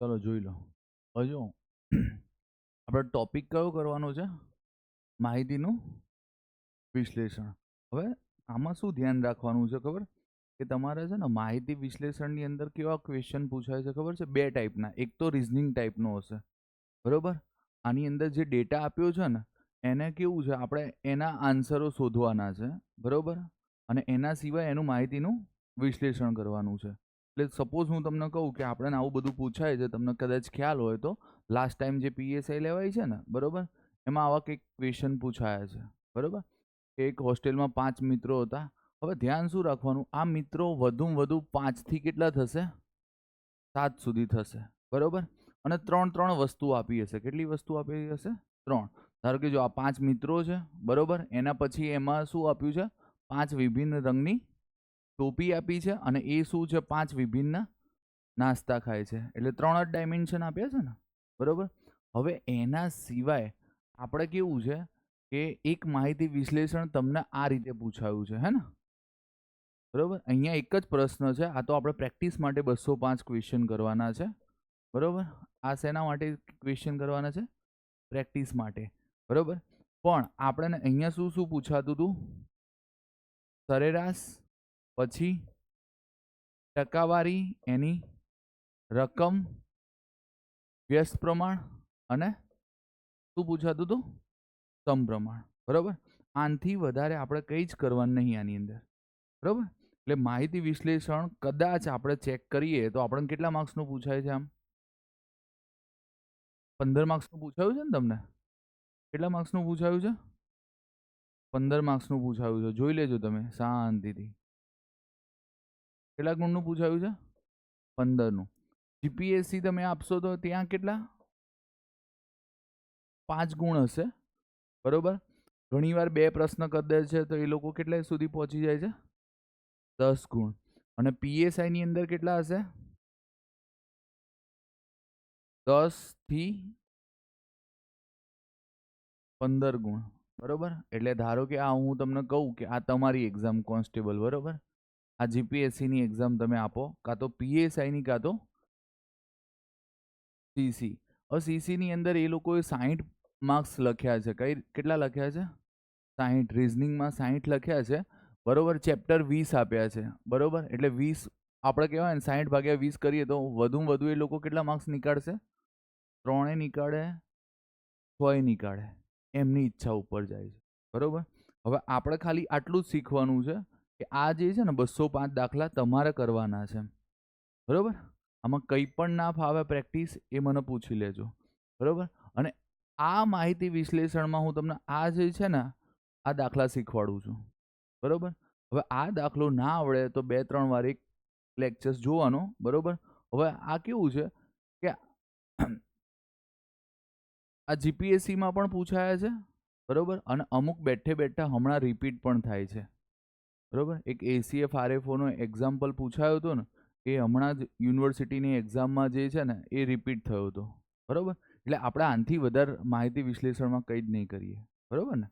ચલો જોઈ લો. હવે જો આપણે ટોપિક કયો કરવાનો છે? માહિતીનું વિશ્લેષણ. હવે આમાં શું ધ્યાન રાખવાનું છે ખબર? કે તમારે છે ને માહિતી વિશ્લેષણની અંદર કેવા ક્વેશ્ચન પૂછાય છે ખબર છે? બે ટાઈપના. એક તો રિઝનિંગ ટાઈપનો હશે, બરોબર? આની અંદર જે ડેટા આપ્યો છે ને એને કેવું છે, આપણે એના આન્સરો શોધવાના છે, બરોબર? અને એના સિવાય એનું માહિતીનું વિશ્લેષણ કરવાનું છે. એટલે સપોઝ હું તમને કહું કે આપણને આવું બધું પૂછાય છે, તમને કદાચ ખ્યાલ હોય તો લાસ્ટ ટાઈમ જે પીએસઆઈ લેવાય છે ને, બરોબર, એમાં આવા કંઈક ક્વેશ્ચન પૂછાયા છે, બરોબર? કે એક હોસ્ટેલમાં 5 મિત્રો હતા. હવે ધ્યાન શું રાખવાનું, આ મિત્રો વધુમાં વધુ 5થી કેટલા થશે? 7 સુધી થશે, બરોબર? અને 3 વસ્તુ આપી હશે. કેટલી વસ્તુ આપી હશે? 3. ધારો કે જો આ 5 મિત્રો છે, બરોબર, એના પછી એમાં શું આપ્યું છે? 5 વિભિન્ન રંગની ટોપી આપી છે અને એ શું છે? 5 વિભિન્ન નાસ્તા ખાય છે. એટલે 3 જ ડાયમેન્શન આપ્યા છે ને, બરોબર? હવે એના સિવાય આપણે કેવું છે કે એક માહિતી વિશ્લેષણ તમને આ રીતે પૂછાયું છે, હે ને? બરોબર, અહીંયા એક જ પ્રશ્ન છે. આ તો આપણે પ્રેક્ટિસ માટે 205 ક્વેશ્ચન કરવાના છે, બરોબર? આ શેના માટે ક્વેશ્ચન કરવાના છે? પ્રેક્ટિસ માટે, બરોબર? પણ આપણને અહીંયા શું શું પૂછાતું હતું? સરેરાશ, પછી ટકાવારી, એની રકમ, વ્યસ્ત પ્રમાણ અને શું પૂછાતું હતું? સમપ્રમાણ, બરોબર? આનાથી વધારે આપણે કંઈ જ કરવાનું નહીં આની અંદર, બરોબર? એટલે માહિતી વિશ્લેષણ કદાચ આપણે ચેક કરીએ તો આપણને કેટલા માર્ક્સનું પૂછાય છે? આમ 15 માર્ક્સનું પૂછાયું છે ને તમને? કેટલા માર્ક્સનું પૂછાયું છે? 15 માર્ક્સનું પૂછાયું છે. જોઈ લેજો તમે શાંતિથી. કેટલા ગુણનું પૂછાયું છે? 15નું. જીપીએસસી તમે આપશો તો ત્યાં કેટલા? 5 ગુણ હશે, બરોબર? ઘણીવાર 2 પ્રશ્ન કરી દે છે તો એ લોકો કેટલા સુધી પહોંચી જાય છે? 10 ગુણ. અને પીએસઆઈની અંદર કેટલા હશે? 10 થી 15 ગુણ, બરોબર? એટલે ધારો કે આ હું તમને કહું કે આ તમારી એક્ઝામ કોન્સ્ટેબલ, બરોબર? આ જીપીએસસીની એક્ઝામ તમે આપો, કાં તો પીએસઆઈની કાં તો સીસી. હવે સીસીની અંદર એ લોકોએ 60 માર્ક્સ લખ્યા છે. કેટલા લખ્યા છે? 60. રિઝનિંગમાં 60 લખ્યા છે, બરોબર? ચેપ્ટર 20 આપ્યા છે, બરોબર? એટલે 20 આપણે કહેવાય ને 60 ભાગ્યા 20 કરીએ તો વધુમાં વધુ એ લોકો કેટલા માર્ક્સ નીકાળશે? 3 નીકાળે, 6 નીકાળે, એમની ઈચ્છા ઉપર જાય છે, બરોબર? હવે આપણે ખાલી આટલું જ શીખવાનું છે કે આ જે છે ને 205 દાખલા તમારે કરવાના છે, બરોબર? આમાં કંઈ પણ ના ફાવે પ્રેક્ટિસ એ મને પૂછી લેજો, બરોબર? અને આ માહિતી વિશ્લેષણમાં હું તમને આ જે છે ને આ દાખલા શીખવાડું છું, બરોબર? હવે આ દાખલો ના આવડે તો 2-3 વાર એક લેક્ચર્સ જોવાનો, બરોબર? હવે આ કેવું છે કે આ જીપીએસસીમાં પણ પૂછાયા છે, બરોબર? અને અમુક બેઠે બેઠા હમણાં રિપીટ પણ થાય છે, બરોબર? એક એસીએફ આરએફઓનો એક્ઝામ્પલ પૂછાયો હતો ને, એ હમણાં જ યુનિવર્સિટીની એક્ઝામમાં જે છે ને એ રિપીટ થયો હતો, બરોબર? એટલે આપણે આનાથી વધારે માહિતી વિશ્લેષણમાં કંઈ જ નહીં કરીએ, બરોબર ને?